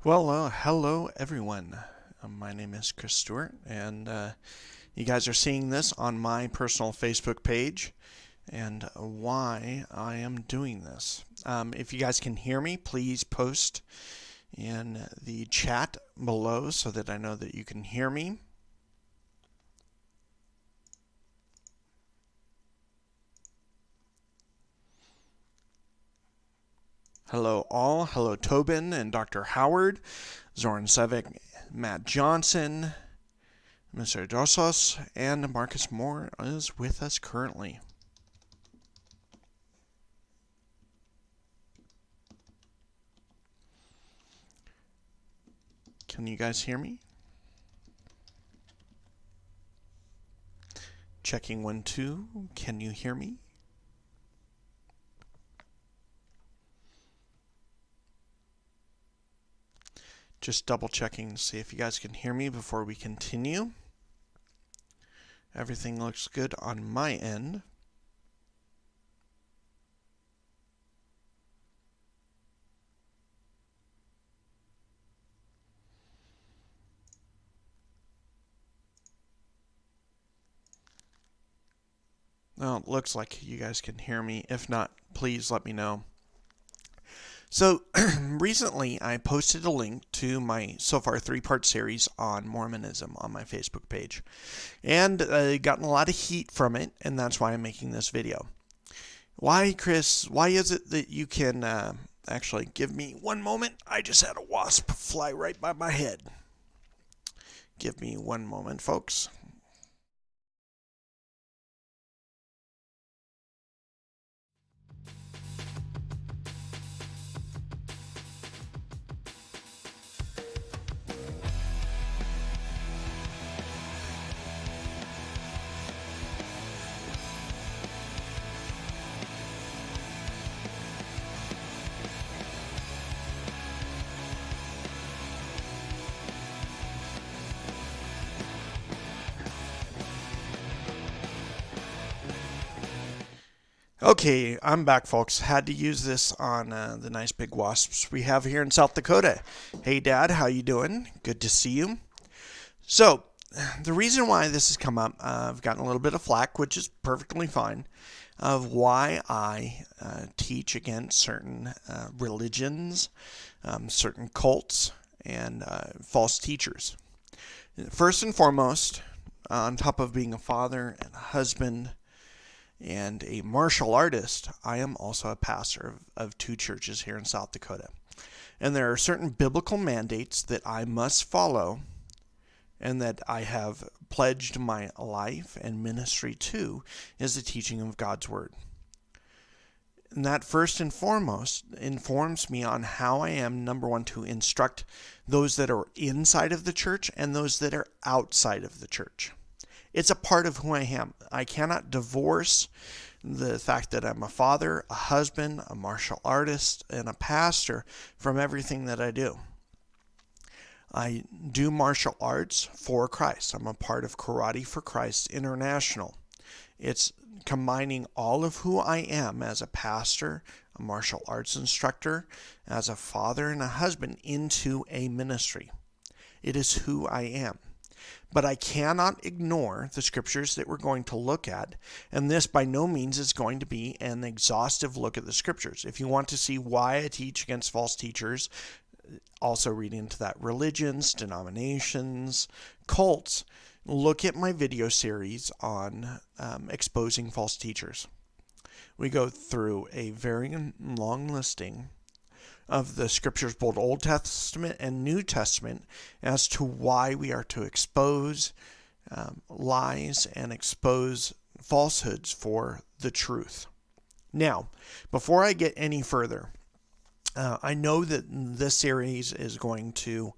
Well, hello everyone. My name is Chris Stewart, and you guys are seeing this on my personal Facebook page and why I am doing this. If you guys can hear me, please post in the chat below so that I know that you can hear me. Hello all. Hello Tobin and Dr. Howard, Zoran Sevic, Matt Johnson, Mr. Dosos, and Marcus Moore is with us currently. Can you guys hear me? Checking 1, 2. Can you hear me? Just double checking to see if you guys can hear me before we continue. Everything looks good on my end. Well, it looks like you guys can hear me. If not, please let me know. So, recently I posted a link to my so far 3-part series on Mormonism on my Facebook page. And gotten a lot of heat from it, and that's why I'm making this video. Why, Chris? Why is it that you can actually give me one moment? I just had a wasp fly right by my head. Give me one moment, folks. Okay, I'm back, folks. Had to use this on the nice big wasps we have here in South Dakota. Hey, Dad, how you doing? Good to see you. So, the reason why this has come up, I've gotten a little bit of flack, which is perfectly fine, of why I teach against certain religions, certain cults, and false teachers. First and foremost, on top of being a father and a husband, and a martial artist, I am also a pastor of 2 churches here in South Dakota. And there are certain biblical mandates that I must follow and that I have pledged my life and ministry to is the teaching of God's Word. And that first and foremost informs me on how I am, number one, to instruct those that are inside of the church and those that are outside of the church. It's a part of who I am. I cannot divorce the fact that I'm a father, a husband, a martial artist, and a pastor from everything that I do. I do martial arts for Christ. I'm a part of Karate for Christ International. It's combining all of who I am as a pastor, a martial arts instructor, as a father and a husband into a ministry. It is who I am. But I cannot ignore the scriptures that we're going to look at, and this by no means is going to be an exhaustive look at the scriptures. If you want to see why I teach against false teachers, also read into that religions, denominations, cults, look at my video series on exposing false teachers. We go through a very long listing of the scriptures, both Old Testament and New Testament, as to why we are to expose lies and expose falsehoods for the truth. Now, before I get any further, I know that this series is going to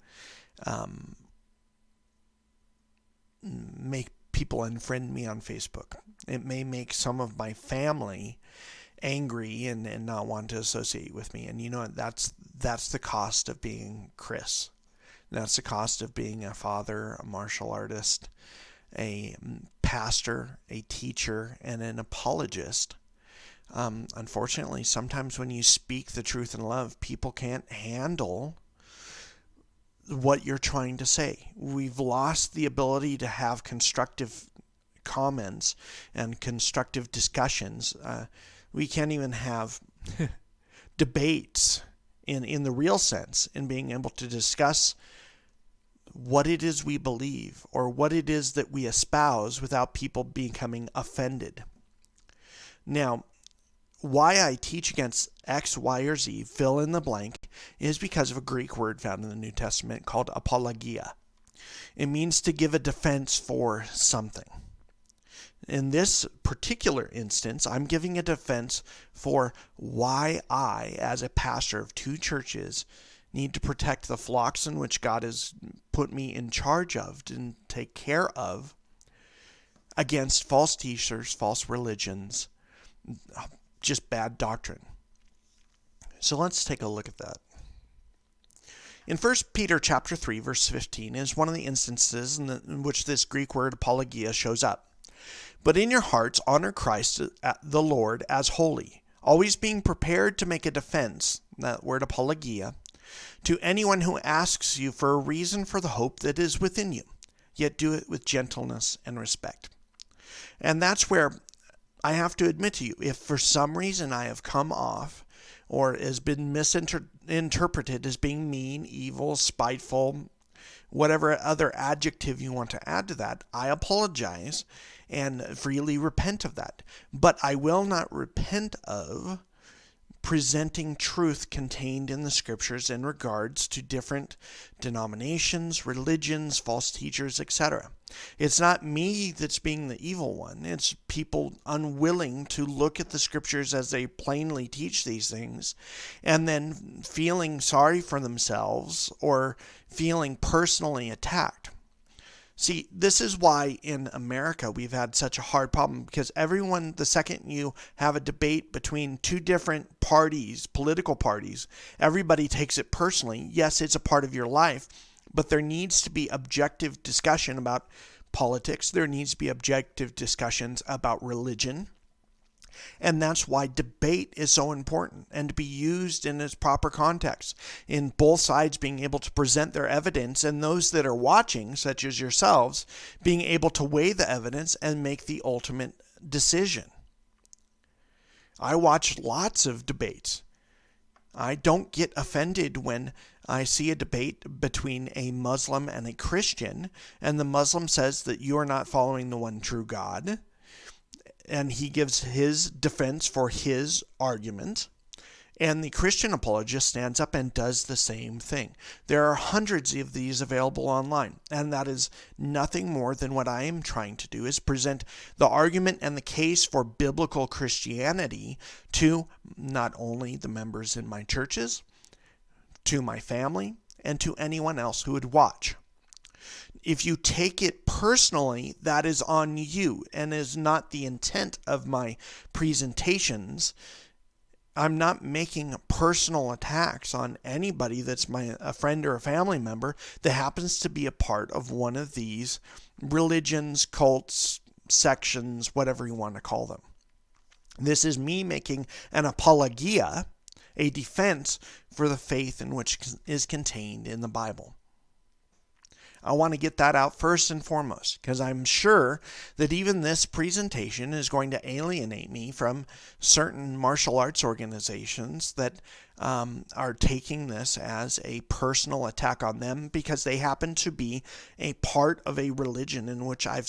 make people unfriend me on Facebook. It may make some of my family angry and not want to associate with me. And you know, that's the cost of being Chris. That's the cost of being a father, a martial artist, a pastor, a teacher, and an apologist. Unfortunately, sometimes when you speak the truth in love, people can't handle what you're trying to say. We've lost the ability to have constructive comments and constructive discussions. We can't even have debates in the real sense, in being able to discuss what it is we believe or what it is that we espouse without people becoming offended. Now, why I teach against X, Y, or Z, fill in the blank, is because of a Greek word found in the New Testament called apologia. It means to give a defense for something. In this particular instance, I'm giving a defense for why I, as a pastor of two churches, need to protect the flocks in which God has put me in charge of and take care of against false teachers, false religions, just bad doctrine. So let's take a look at that. In 1 Peter chapter 3, verse 15 is one of the instances in which this Greek word apologia shows up. But in your hearts honor Christ the Lord as holy, always being prepared to make a defense, that word apologia, to anyone who asks you for a reason for the hope that is within you, yet do it with gentleness and respect. And that's where I have to admit to you, if for some reason I have come off or has been misinterpreted as being mean, evil, spiteful, whatever other adjective you want to add to that, I apologize and freely repent of that. But I will not repent of presenting truth contained in the scriptures in regards to different denominations, religions, false teachers, etc. It's not me that's being the evil one. It's people unwilling to look at the scriptures as they plainly teach these things and then feeling sorry for themselves or feeling personally attacked. See, this is why in America we've had such a hard problem, because everyone, the second you have a debate between two different parties, political parties, everybody takes it personally. Yes, it's a part of your life, but there needs to be objective discussion about politics. There needs to be objective discussions about religion. And that's why debate is so important, and to be used in its proper context, in both sides being able to present their evidence, and those that are watching, such as yourselves, being able to weigh the evidence and make the ultimate decision. I watch lots of debates. I don't get offended when I see a debate between a Muslim and a Christian, and the Muslim says that you are not following the one true God, and he gives his defense for his argument, and the Christian apologist stands up and does the same thing. There are hundreds of these available online, and that is nothing more than what I am trying to do, is present the argument and the case for biblical Christianity to not only the members in my churches, to my family, and to anyone else who would watch. If you take it personally, that is on you and is not the intent of my presentations. I'm not making personal attacks on anybody that's a friend or a family member that happens to be a part of one of these religions, cults, sections, whatever you want to call them. This is me making an apologia, a defense for the faith in which is contained in the Bible. I want to get that out first and foremost, because I'm sure that even this presentation is going to alienate me from certain martial arts organizations that are taking this as a personal attack on them because they happen to be a part of a religion in which I've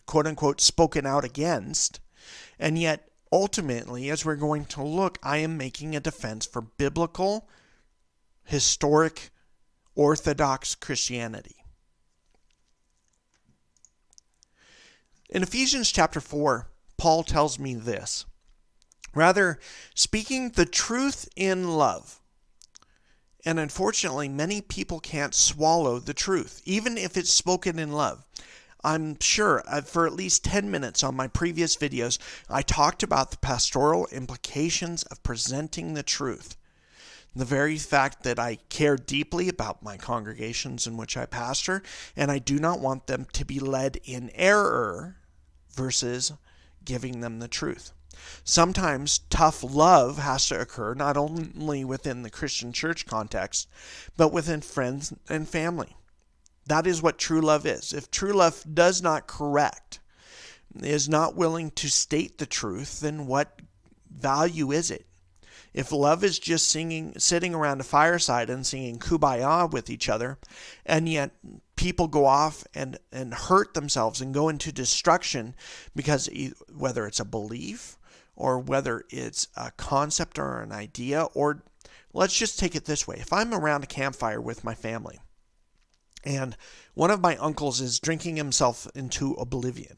quote-unquote spoken out against. And yet, ultimately, as we're going to look, I am making a defense for biblical, historic, Orthodox Christianity. In Ephesians chapter 4, Paul tells me this: rather, speaking the truth in love. And unfortunately, many people can't swallow the truth, even if it's spoken in love. I'm sure for at least 10 minutes on my previous videos, I talked about the pastoral implications of presenting the truth. The very fact that I care deeply about my congregations in which I pastor, and I do not want them to be led in error versus giving them the truth. Sometimes tough love has to occur not only within the Christian church context, but within friends and family. That is what true love is. If true love does not correct, is not willing to state the truth, then what value is it? If love is just sitting around a fireside and singing kumbaya with each other, and yet people go off and hurt themselves and go into destruction because whether it's a belief or whether it's a concept or an idea, or let's just take it this way. If I'm around a campfire with my family and one of my uncles is drinking himself into oblivion,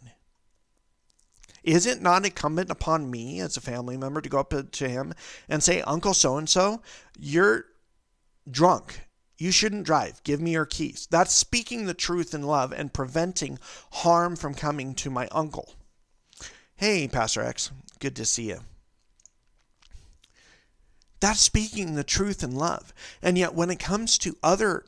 is it not incumbent upon me as a family member to go up to him and say, Uncle so-and-so, you're drunk. You shouldn't drive. Give me your keys. That's speaking the truth in love and preventing harm from coming to my uncle. Hey, Pastor X, good to see you. That's speaking the truth in love. And yet when it comes to other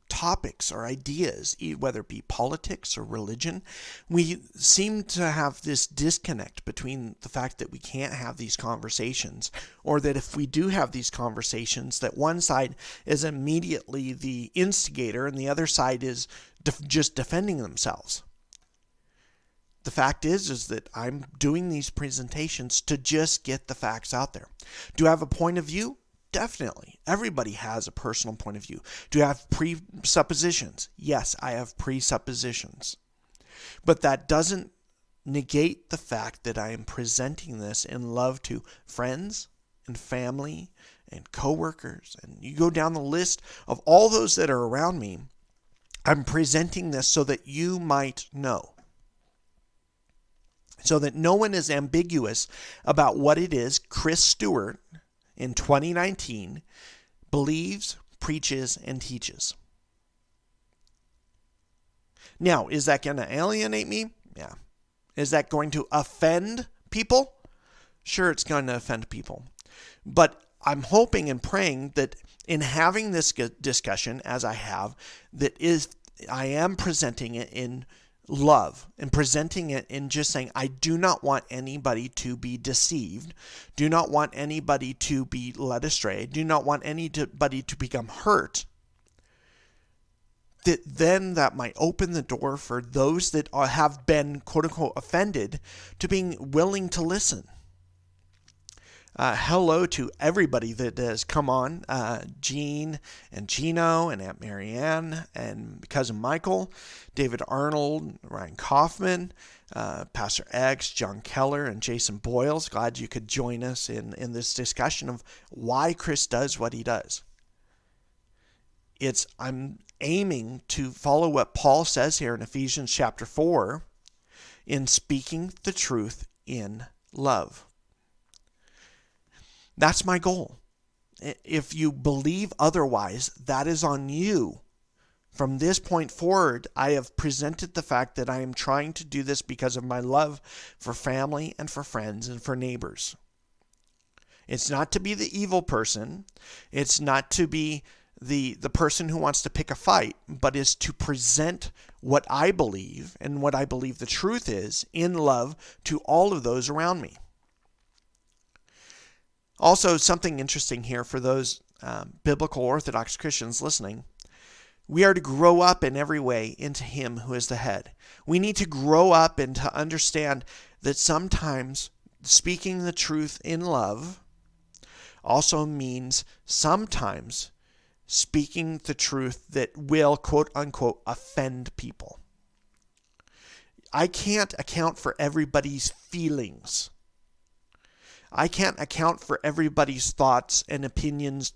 topics or ideas, whether it be politics or religion, we seem to have this disconnect between the fact that we can't have these conversations, or that if we do have these conversations, that one side is immediately the instigator and the other side is just defending themselves. The fact is that I'm doing these presentations to just get the facts out there. Do I have a point of view? Definitely. Everybody has a personal point of view. Do I have presuppositions? Yes, I have presuppositions. But that doesn't negate the fact that I am presenting this in love to friends and family and coworkers. And you go down the list of all those that are around me. I'm presenting this so that you might know. So that no one is ambiguous about what it is Chris Stewart in 2019 believes, preaches, and teaches. Now, is that going to alienate me? Yeah. Is that going to offend people? Sure, it's going to offend people. But I'm hoping and praying that in having this discussion, as I have, I am presenting it in love and presenting it in just saying, I do not want anybody to be deceived, do not want anybody to be led astray, do not want anybody to become hurt, that might open the door for those that have been quote unquote offended to being willing to listen. Hello to everybody that has come on, Jean and Gino and Aunt Marianne and Cousin Michael, David Arnold, Ryan Kaufman, Pastor X, John Keller, and Jason Boyles. Glad you could join us in this discussion of why Chris does what he does. I'm aiming to follow what Paul says here in Ephesians chapter 4 in speaking the truth in love. That's my goal. If you believe otherwise, that is on you. From this point forward, I have presented the fact that I am trying to do this because of my love for family and for friends and for neighbors. It's not to be the evil person. It's not to be the person who wants to pick a fight, but is to present what I believe and what I believe the truth is in love to all of those around me. Also, something interesting here for those biblical Orthodox Christians listening. We are to grow up in every way into Him who is the head. We need to grow up and to understand that sometimes speaking the truth in love also means sometimes speaking the truth that will, quote unquote, offend people. I can't account for everybody's feelings. I can't account for everybody's thoughts and opinions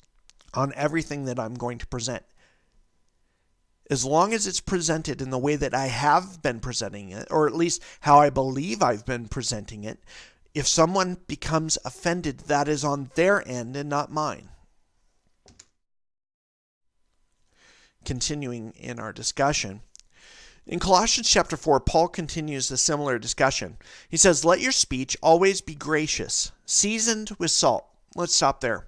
on everything that I'm going to present. As long as it's presented in the way that I have been presenting it, or at least how I believe I've been presenting it, if someone becomes offended, that is on their end and not mine. Continuing in our discussion, in Colossians chapter 4, Paul continues a similar discussion. He says, let your speech always be gracious, seasoned with salt. Let's stop there.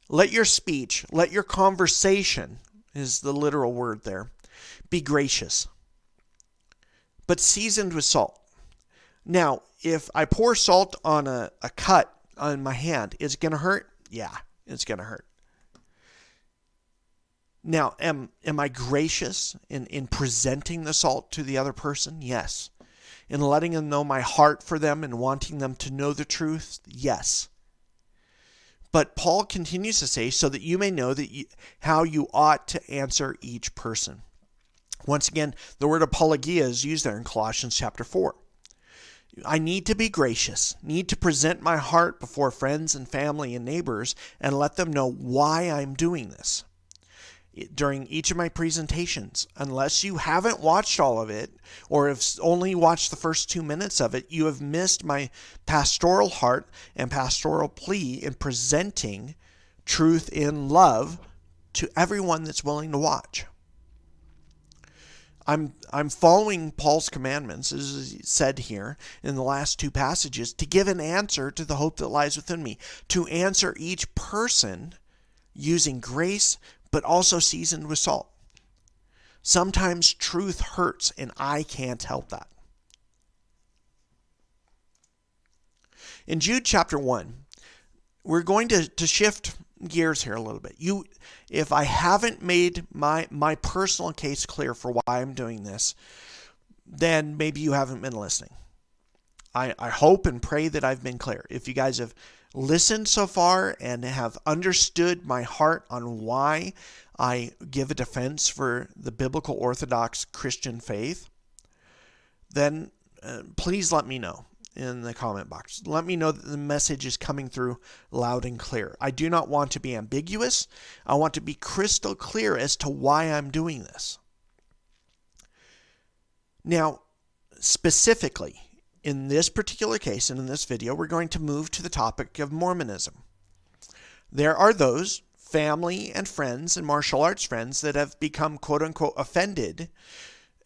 Let your speech, let your conversation, is the literal word there, be gracious, but seasoned with salt. Now, if I pour salt on a cut on my hand, is it going to hurt? Yeah, it's going to hurt. Now, am I gracious in presenting the salt to the other person? Yes. In letting them know my heart for them and wanting them to know the truth? Yes. But Paul continues to say, so that you may know how you ought to answer each person. Once again, the word apologia is used there in Colossians chapter 4. I need to be gracious, need to present my heart before friends and family and neighbors and let them know why I'm doing this. During each of my presentations, unless you haven't watched all of it or have only watched the first 2 minutes of it, you have missed my pastoral heart and pastoral plea in presenting truth in love to everyone that's willing to watch. I'm following Paul's commandments, as he said here in the last two passages, to give an answer to the hope that lies within me, to answer each person using grace, but also seasoned with salt. Sometimes truth hurts, and I can't help that. In Jude chapter 1, we're going to shift gears here a little bit. If I haven't made my personal case clear for why I'm doing this, then maybe you haven't been listening. I hope and pray that I've been clear. If you guys have listened so far and have understood my heart on why I give a defense for the biblical Orthodox Christian faith, then please let me know in the comment box. Let me know that the message is coming through loud and clear. I do not want to be ambiguous. I want to be crystal clear as to why I'm doing this. Now, specifically, in this particular case and in this video, we're going to move to the topic of Mormonism. There are those family and friends and martial arts friends that have become quote-unquote offended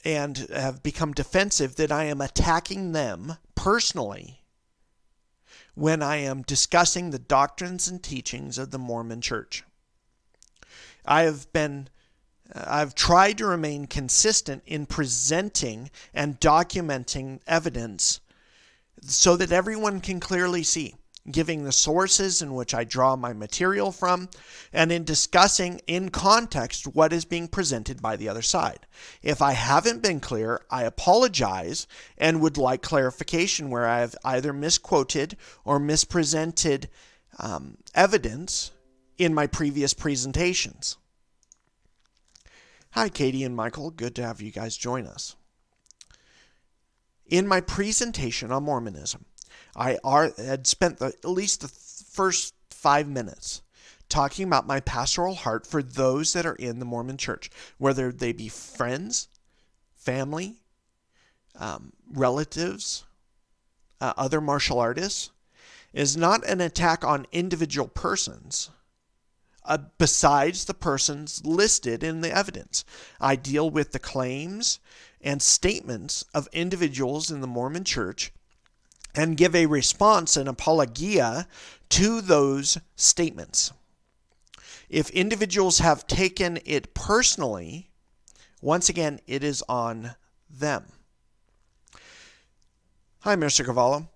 and have become defensive that I am attacking them personally when I am discussing the doctrines and teachings of the Mormon Church. I've tried to remain consistent in presenting and documenting evidence so that everyone can clearly see, giving the sources in which I draw my material from, and in discussing in context what is being presented by the other side. If I haven't been clear, I apologize and would like clarification where I have either misquoted or mispresented evidence in my previous presentations. Hi, Katie and Michael. Good to have you guys join us. In my presentation on Mormonism, I had spent at least the first 5 minutes talking about my pastoral heart for those that are in the Mormon Church, whether they be friends, family, relatives, other martial artists. It is not an attack on individual persons, besides the persons listed in the evidence. I deal with the claims and statements of individuals in the Mormon Church and give a response, an apologia, to those statements. If individuals have taken it personally, once again, it is on them. Hi, Mr. Cavallo.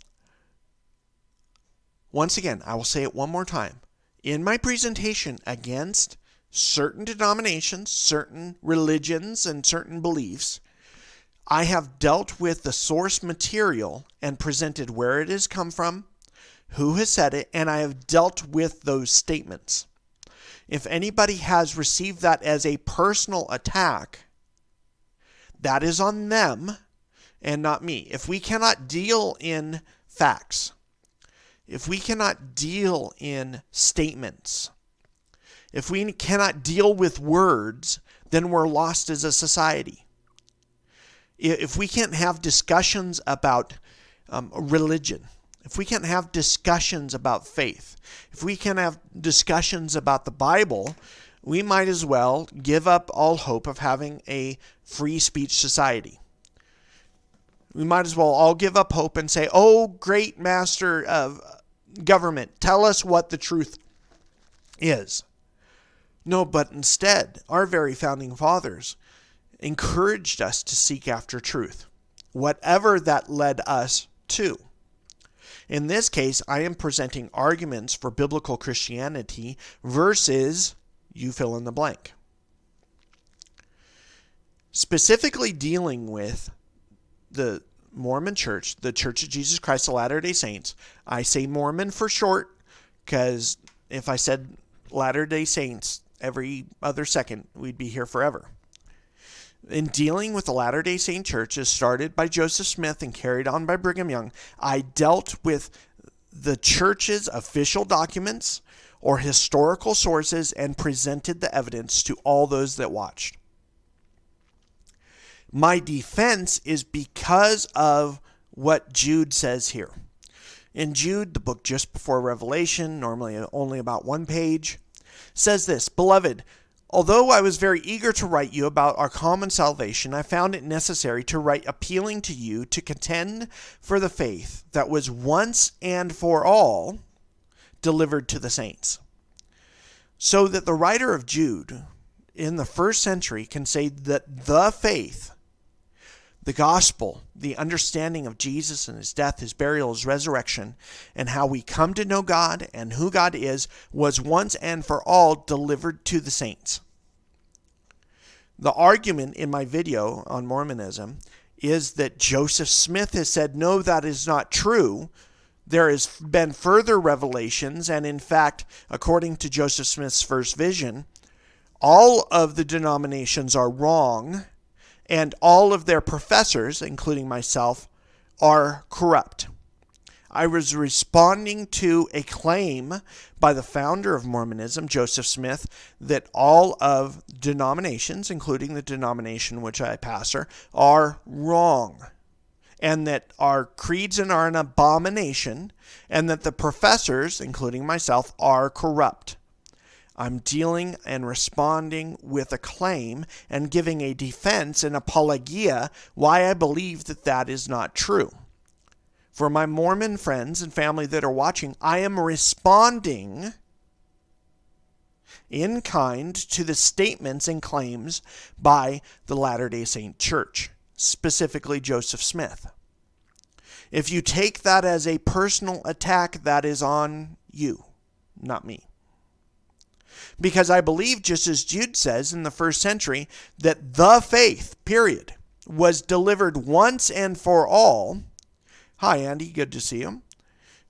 Once again, I will say it one more time. In my presentation against certain denominations, certain religions, and certain beliefs, I have dealt with the source material and presented where it has come from, who has said it, and I have dealt with those statements. If anybody has received that as a personal attack, that is on them and not me. If we cannot deal in facts, if we cannot deal in statements, if we cannot deal with words, then we're lost as a society. If we can't have discussions about religion, if we can't have discussions about faith, if we can't have discussions about the Bible, we might as well give up all hope of having a free speech society. We might as well all give up hope and say, oh, great master of government, tell us what the truth is. No, but instead, our very founding fathers encouraged us to seek after truth, whatever that led us 2. In this case, I am presenting arguments for biblical Christianity versus you fill in the blank. Specifically dealing with the Mormon Church, the Church of Jesus Christ of Latter-day Saints. I say Mormon for short because if I said Latter-day Saints every other second, we'd be here forever. In dealing with the Latter-day Saint Church, as started by Joseph Smith and carried on by Brigham Young, I dealt with the church's official documents or historical sources and presented the evidence to all those that watched. My defense is because of what Jude says here. In Jude, the book just before Revelation, normally only about one page, says this, "Beloved, although I was very eager to write you about our common salvation, I found it necessary to write appealing to you to contend for the faith that was once and for all delivered to the saints." So that the writer of Jude in the first century can say that the faith, the gospel, the understanding of Jesus and his death, his burial, his resurrection, and how we come to know God and who God is, was once and for all delivered to the saints. The argument in my video on Mormonism is that Joseph Smith has said, no, that is not true. There has been further revelations, and in fact, according to Joseph Smith's first vision, all of the denominations are wrong, and all of their professors, including myself, are corrupt. I was responding to a claim by the founder of Mormonism, Joseph Smith, that all of denominations, including the denomination which I pastor, are wrong, and that our creeds are an abomination, and that the professors, including myself, are corrupt. I'm dealing and responding with a claim and giving a defense, an apologia, why I believe that that is not true. For my Mormon friends and family that are watching, I am responding in kind to the statements and claims by the Latter-day Saint Church, specifically Joseph Smith. If you take that as a personal attack, that is on you, not me. Because I believe, just as Jude says in the first century, that the faith, period, was delivered once and for all. Hi, Andy. Good to see you.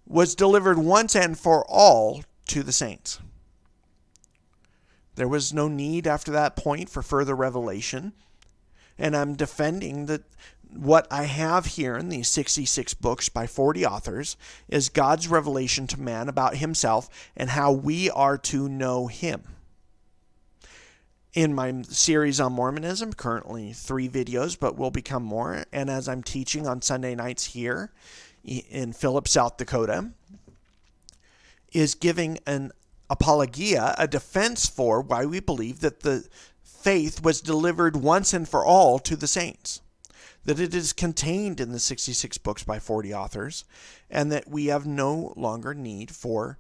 Was delivered once and for all to the saints. There was no need after that point for further revelation. And I'm defending that what I have here in these 66 books by 40 authors is God's revelation to man about himself and how we are to know him. In my series on Mormonism, currently 3 videos, but will become more, and as I'm teaching on Sunday nights here in Phillips, South Dakota, is giving an apologia, a defense for why we believe that the faith was delivered once and for all to the saints, that it is contained in the 66 books by 40 authors, and that we have no longer need for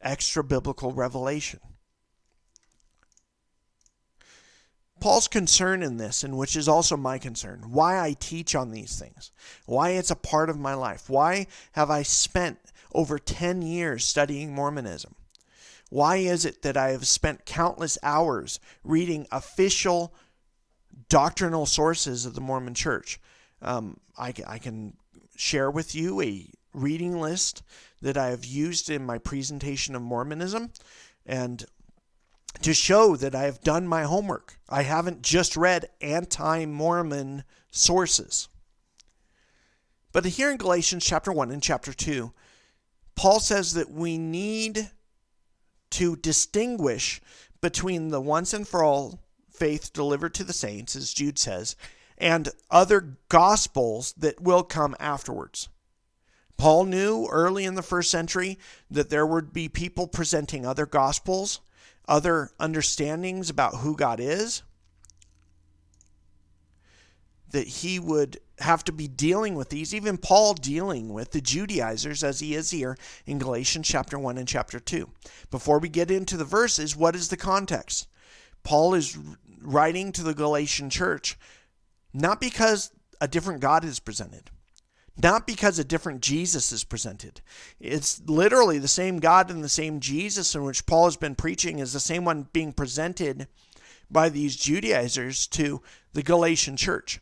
extra biblical revelation. Paul's concern in this, and which is also my concern, why I teach on these things, why it's a part of my life, why have I spent over 10 years studying Mormonism? Why is it that I have spent countless hours reading official doctrinal sources of the Mormon Church? I can share with you a reading list that I have used in my presentation of Mormonism, and to show that I have done my homework. I haven't just read anti-Mormon sources. But here in Galatians chapter 1 and chapter 2, Paul says that we need to distinguish between the once and for all faith delivered to the saints, as Jude says, and other gospels that will come afterwards. Paul knew early in the first century that there would be people presenting other gospels, other understandings about who God is, that he would have to be dealing with these, even Paul dealing with the Judaizers as he is here in Galatians chapter 1 and chapter 2. Before we get into the verses, what is the context? Paul is writing to the Galatian church not because a different God is presented, Not because a different Jesus is presented. It's literally the same God and the same Jesus in which Paul has been preaching is the same one being presented by these Judaizers to the Galatian church.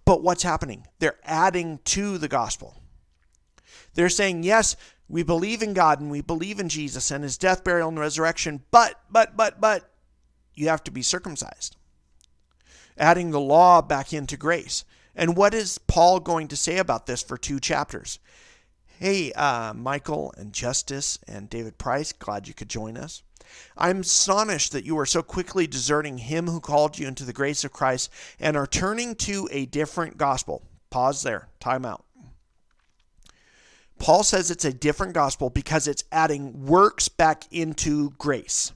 But what's happening? They're adding to the gospel. They're saying, yes, we believe in God and we believe in Jesus and his death, burial, and resurrection, but, you have to be circumcised. Adding the law back into grace. And what is Paul going to say about this for 2 chapters? Hey, Michael and Justice and David Price, glad you could join us. I'm astonished that you are so quickly deserting him who called you into the grace of Christ and are turning to a different gospel. Pause there. Time out. Paul says it's a different gospel because it's adding works back into grace.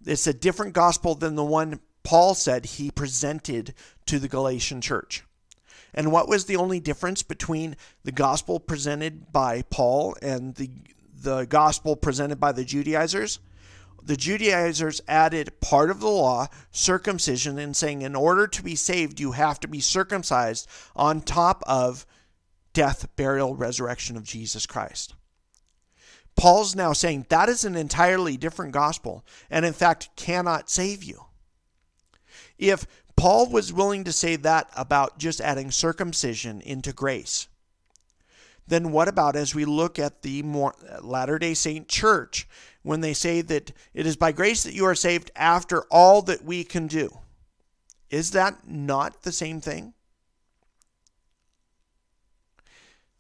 It's a different gospel than the one Paul said he presented to the Galatian church. And what was the only difference between the gospel presented by Paul and the gospel presented by the Judaizers? The Judaizers added part of the law, circumcision, and saying in order to be saved, you have to be circumcised on top of death, burial, resurrection of Jesus Christ. Paul's now saying that is an entirely different gospel and in fact cannot save you. If Paul was willing to say that about just adding circumcision into grace, then what about as we look at the Latter-day Saint church when they say that it is by grace that you are saved after all that we can do? Is that not the same thing?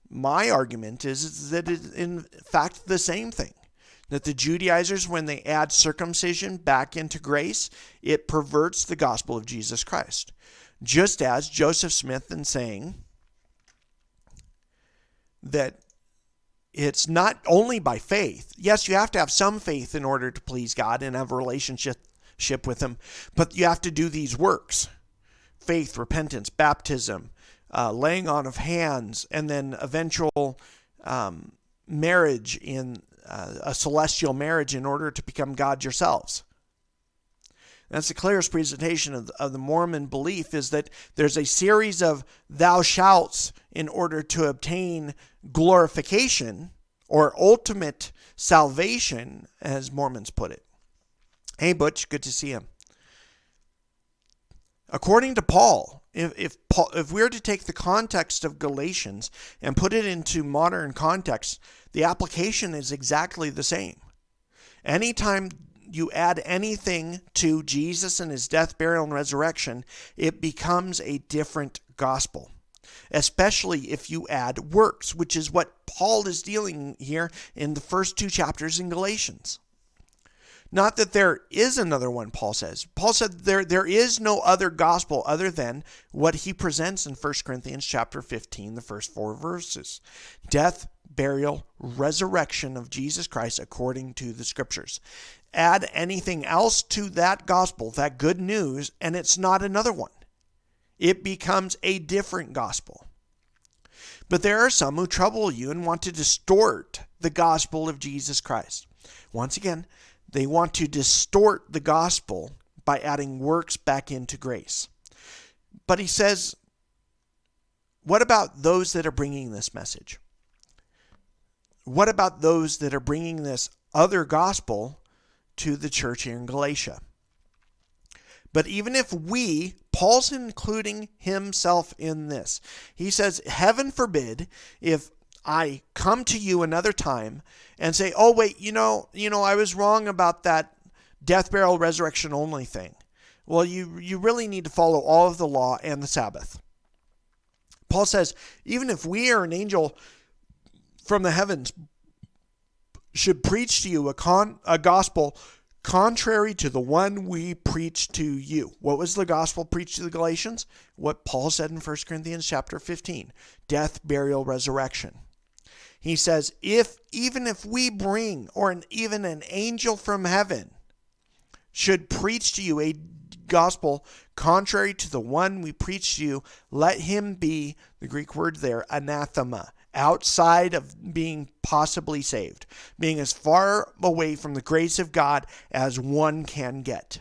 My argument is that it is in fact the same thing. That the Judaizers, when they add circumcision back into grace, it perverts the gospel of Jesus Christ. Just as Joseph Smith in saying that it's not only by faith. Yes, you have to have some faith in order to please God and have a relationship with him, but you have to do these works. Faith, repentance, baptism, laying on of hands, and then eventual marriage in a celestial marriage in order to become God yourselves. That's the clearest presentation of the Mormon belief, is that there's a series of thou shalts in order to obtain glorification or ultimate salvation, as Mormons put it. Hey, Butch, good to see you. According to Paul, if we were to take the context of Galatians and put it into modern context, the application is exactly the same. Anytime you add anything to Jesus and his death, burial, and resurrection, it becomes a different gospel. Especially if you add works, which is what Paul is dealing here in the first 2 chapters in Galatians. Not that there is another one, Paul says. Paul said there is no other gospel other than what he presents in 1 Corinthians chapter 15, the first 4 verses. Death, burial, resurrection of Jesus Christ according to the scriptures. Add anything else to that gospel, that good news, and it's not another one. It becomes a different gospel. But there are some who trouble you and want to distort the gospel of Jesus Christ. Once again, they want to distort the gospel by adding works back into grace. But he says, what about those that are bringing this message? What about those that are bringing this other gospel to the church here in Galatia? But even if Paul's including himself in this. He says, heaven forbid if I come to you another time and say, oh, wait, you know, I was wrong about that death, burial, resurrection only thing. Well, you really need to follow all of the law and the Sabbath. Paul says, even if we or an angel from the heavens should preach to you a gospel contrary to the one we preach to you. What was the gospel preached to the Galatians? What Paul said in 1 Corinthians chapter 15, death, burial, resurrection. He says, even if we bring, or even an angel from heaven should preach to you a gospel contrary to the one we preach to you, let him be, the Greek word there, anathema, outside of being possibly saved, being as far away from the grace of God as one can get.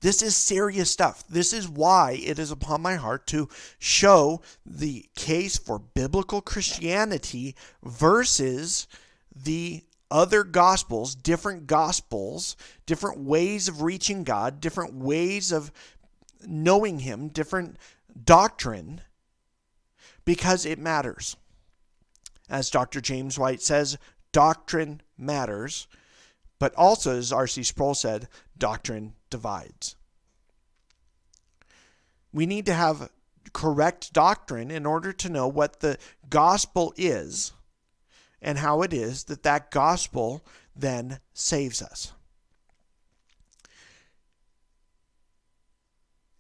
This is serious stuff. This is why it is upon my heart to show the case for biblical Christianity versus the other gospels, different ways of reaching God, different ways of knowing Him, different doctrine, because it matters. As Dr. James White says, doctrine matters, but also, as R.C. Sproul said, doctrine divides. We need to have correct doctrine in order to know what the gospel is and how it is that that gospel then saves us.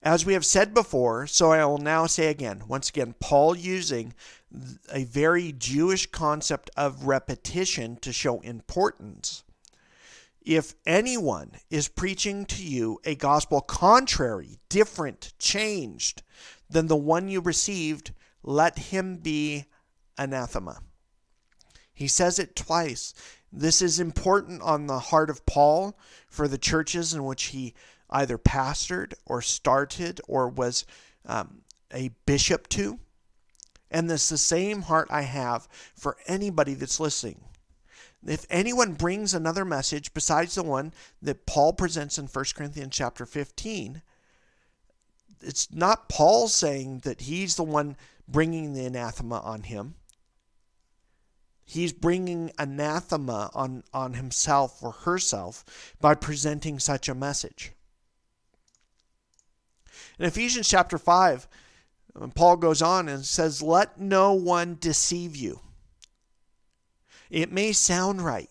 As we have said before, so I will now say again, once again, Paul using a very Jewish concept of repetition to show importance. If anyone is preaching to you a gospel contrary, different, changed than the one you received, let him be anathema. He says it twice. This is important on the heart of Paul for the churches in which he either pastored or started or was a bishop to. And it's the same heart I have for anybody that's listening. If anyone brings another message besides the one that Paul presents in 1 Corinthians chapter 15, it's not Paul saying that he's the one bringing the anathema on him. He's bringing anathema on himself or herself by presenting such a message. In Ephesians chapter 5, Paul goes on and says, let no one deceive you. It may sound right.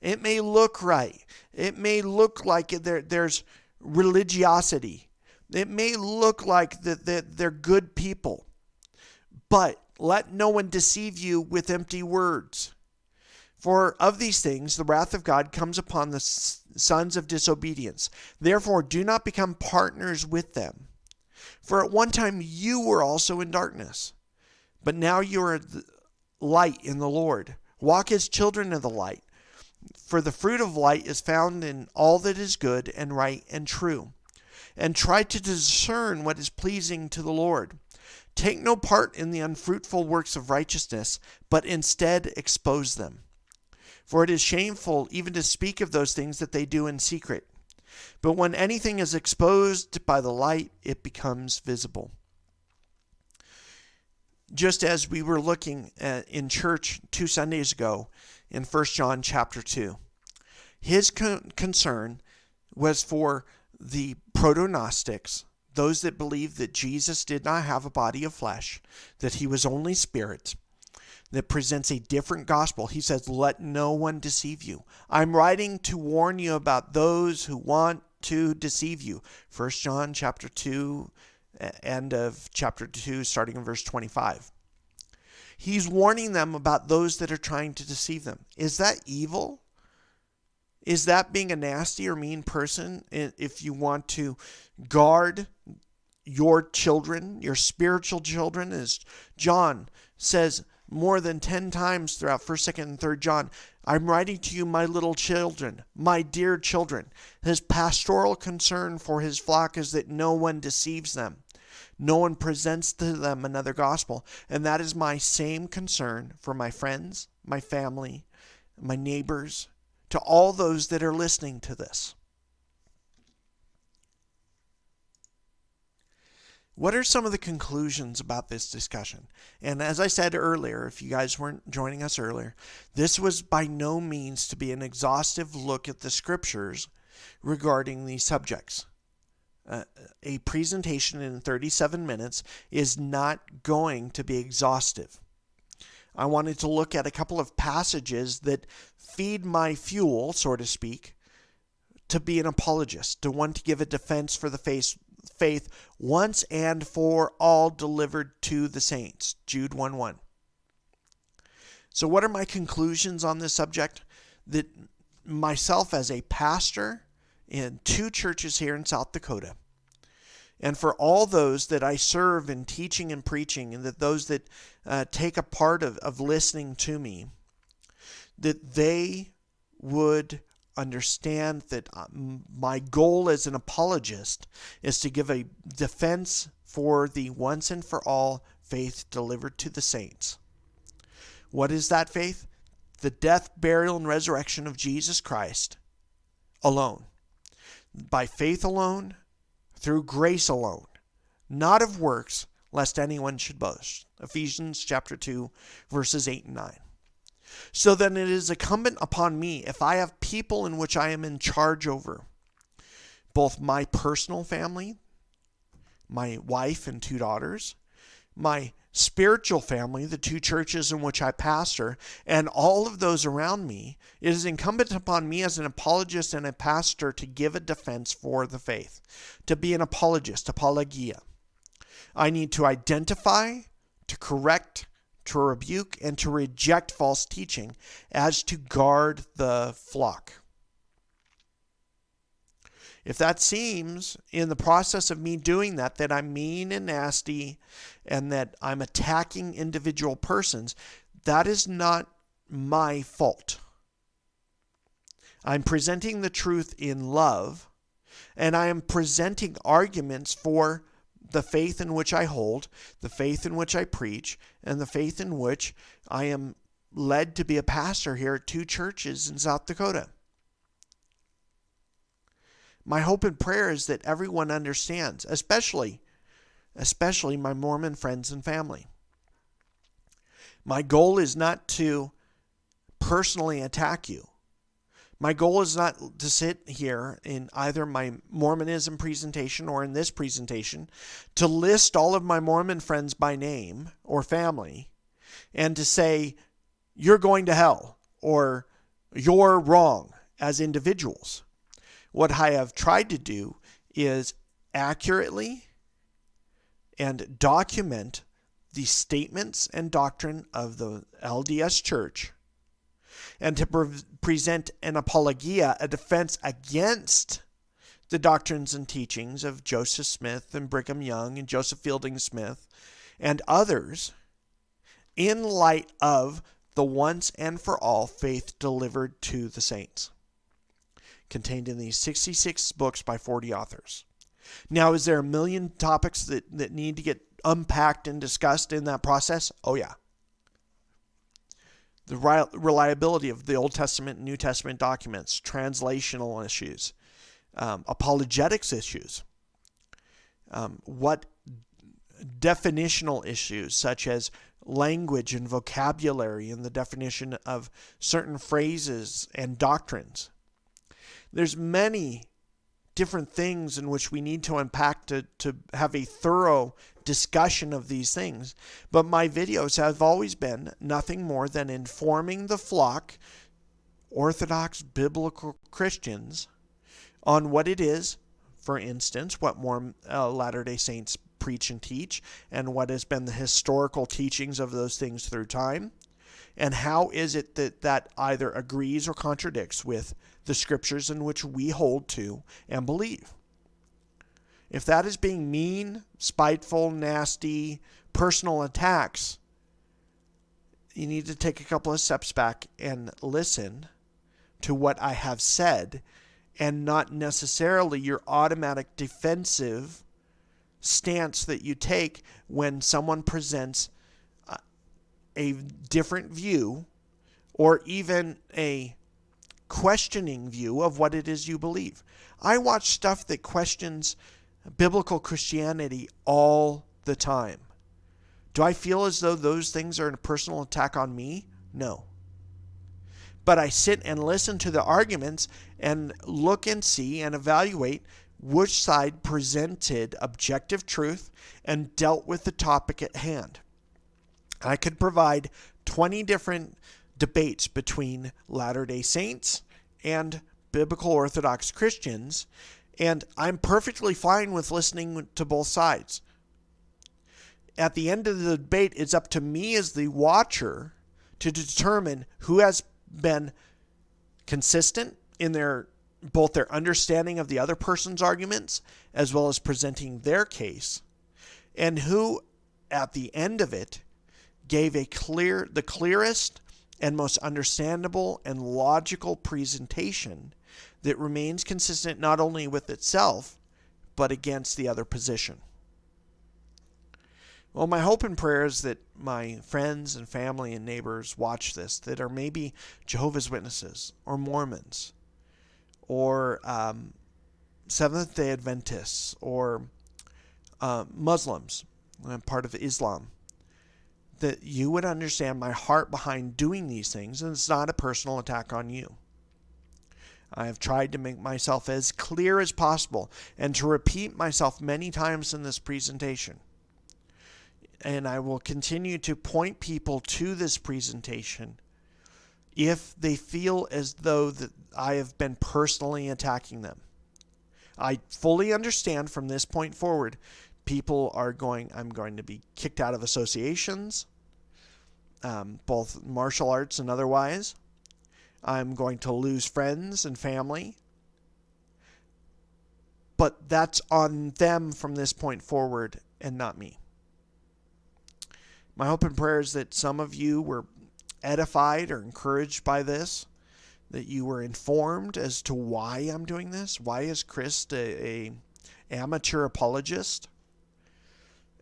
It may look right. It may look like there's religiosity. It may look like that they're good people. But let no one deceive you with empty words. For of these things the wrath of God comes upon the sons of disobedience. Therefore do not become partners with them. For at one time you were also in darkness, but now you are light in the Lord. Walk as children of the light. For the fruit of light is found in all that is good and right and true. And try to discern what is pleasing to the Lord. Take no part in the unfruitful works of righteousness, but instead expose them. For it is shameful even to speak of those things that they do in secret. But when anything is exposed by the light, it becomes visible. Just as we were looking at in church 2 Sundays ago in 1 John chapter 2. His concern was for the proto-Gnostics, those that believed that Jesus did not have a body of flesh, that he was only spirit, that presents a different gospel. He says, let no one deceive you. I'm writing to warn you about those who want to deceive you. 1 John chapter 2, end of chapter 2, starting in verse 25. He's warning them about those that are trying to deceive them. Is that evil? Is that being a nasty or mean person if you want to guard your children, your spiritual children? As John says more than 10 times throughout 1st, 2nd, and 3rd John, I'm writing to you, my little children, my dear children. His pastoral concern for his flock is that no one deceives them. No one presents to them another gospel. And that is my same concern for my friends, my family, my neighbors, to all those that are listening to this. What are some of the conclusions about this discussion? And as I said earlier, if you guys weren't joining us earlier, this was by no means to be an exhaustive look at the scriptures regarding these subjects. A presentation in 37 minutes is not going to be exhaustive. I wanted to look at a couple of passages that feed my fuel, so to speak, to be an apologist, to want to give a defense for the faith once and for all delivered to the saints. Jude 1:1. So what are my conclusions on this subject? That myself as a pastor in 2 churches here in South Dakota, and for all those that I serve in teaching and preaching, and that those that take a part of listening to me, that they would understand that my goal as an apologist is to give a defense for the once and for all faith delivered to the saints. What is that faith? The death, burial, and resurrection of Jesus Christ alone. By faith alone, through grace alone, not of works, lest anyone should boast. Ephesians chapter 2, verses 8 and 9. So then it is incumbent upon me, if I have people in which I am in charge over, both my personal family, my wife and 2 daughters, my spiritual family, the 2 churches in which I pastor, and all of those around me, it is incumbent upon me as an apologist and a pastor to give a defense for the faith, to be an apologist, apologia. I need to identify, to correct, to rebuke, and to reject false teaching as to guard the flock. If that seems, in the process of me doing that, that I'm mean and nasty and that I'm attacking individual persons, that is not my fault. I'm presenting the truth in love, and I am presenting arguments for the faith in which I hold, the faith in which I preach, and the faith in which I am led to be a pastor here at 2 churches in South Dakota. My hope and prayer is that everyone understands, especially my Mormon friends and family. My goal is not to personally attack you. My goal is not to sit here in either my Mormonism presentation or in this presentation to list all of my Mormon friends by name or family and to say, you're going to hell or you're wrong as individuals. What I have tried to do is accurately and document the statements and doctrine of the LDS Church and to present an apologia, a defense against the doctrines and teachings of Joseph Smith and Brigham Young and Joseph Fielding Smith and others in light of the once and for all faith delivered to the saints, contained in these 66 books by 40 authors. Now, is there a million topics that need to get unpacked and discussed in that process? Oh, yeah. The reliability of the Old Testament and New Testament documents, translational issues, apologetics issues, what definitional issues such as language and vocabulary and the definition of certain phrases and doctrines. There's many different things in which we need to unpack to have a thorough discussion of these things. But my videos have always been nothing more than informing the flock, Orthodox biblical Christians, on what it is, for instance, what more Latter-day Saints preach and teach, and what has been the historical teachings of those things through time, and how is it that either agrees or contradicts with the scriptures in which we hold to and believe. If that is being mean, spiteful, nasty, personal attacks, you need to take a couple of steps back and listen to what I have said, and not necessarily your automatic defensive stance that you take when someone presents a different view or even a questioning view of what it is you believe. I watch stuff that questions biblical Christianity all the time. Do I feel as though those things are a personal attack on me? No. But I sit and listen to the arguments and look and see and evaluate which side presented objective truth and dealt with the topic at hand. I could provide 20 different debates between Latter-day Saints and biblical Orthodox Christians, and I'm perfectly fine with listening to both sides. At the end of the debate, it's up to me as the watcher to determine who has been consistent in both their understanding of the other person's arguments as well as presenting their case, and who, at the end of it, gave the clearest and most understandable and logical presentation that remains consistent not only with itself, but against the other position. Well, my hope and prayer is that my friends and family and neighbors watch this that are maybe Jehovah's Witnesses or Mormons or Seventh-day Adventists or Muslims, part of Islam, that you would understand my heart behind doing these things, and it's not a personal attack on you. I have tried to make myself as clear as possible and to repeat myself many times in this presentation. And I will continue to point people to this presentation if they feel as though that I have been personally attacking them. I fully understand from this point forward, people are I'm going to be kicked out of associations, both martial arts and otherwise. I'm going to lose friends and family. But that's on them from this point forward and not me. My hope and prayer is that some of you were edified or encouraged by this, that you were informed as to why I'm doing this. Why is Chris a amateur apologist?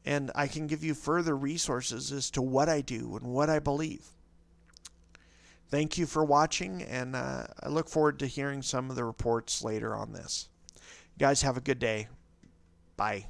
And I can give you further resources as to what I do and what I believe. Thank you for watching, and I look forward to hearing some of the reports later on this. You guys have a good day. Bye.